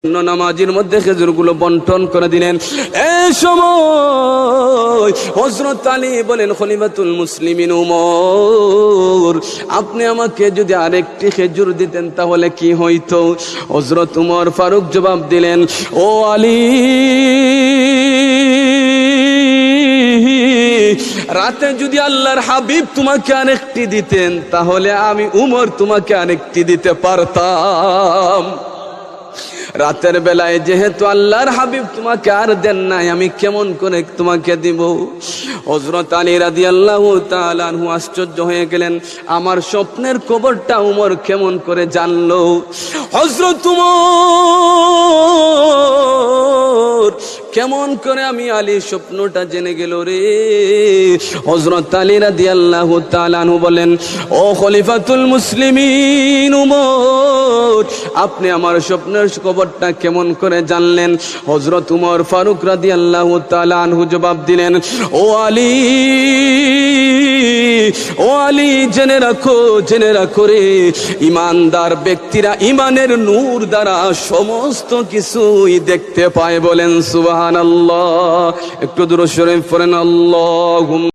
নামাজের মধ্যে খেজুরগুলো বন্টন করে দিলেন। এই সময় হযরত আলী বলেন, খলিফাতুল মুসলিমিন উমর, আপনি আমাকে যদি আরেকটি খেজুর দিতেন তাহলে কি হইতো? হযরত উমর ফারুক জবাব দিলেন, ও আলী, রাতে যদি আল্লাহর হাবিব তোমাকে আরেকটি দিতেন তাহলে আমি উমর তোমাকে আরেকটি দিতে পারতাম। রাতের বেলায় যেহেতু আল্লাহর হাবিব তোমাকে আর দেন নাই, আমি কেমন করে তোমাকে দিব? হযরত আলী রাদিয়াল্লাহু তাআলা আনহু আশ্চর্য হয়ে গেলেন, আমার স্বপ্নের খবরটা উমর কেমন করে জানলো? হযরত উমর, কেমন করে আমি আলী স্বপ্নটা জেনে গেল রে? হযরত আলী রাদিয়াল্লাহু তাআলা আনহু বলেন, ও খলিফাতুল মুসলিমিন উমর, আপনি আমার স্বপ্নের খবরটা কেমন করে জানলেন? হযরত উমর ফারুক রাদিয়াল্লাহু তাআলা আনহু জবাব দিলেন, ও আলী, ও আলী, জেনে রাখো রে, ইমানদার ব্যক্তিরা ইমানের নূর দ্বারা সমস্ত কিছুই দেখতে পায়। বলেন সুবহানাল্লাহ। একটু দুরূদ শরীফ পড়েন। আল্লাহুম্মা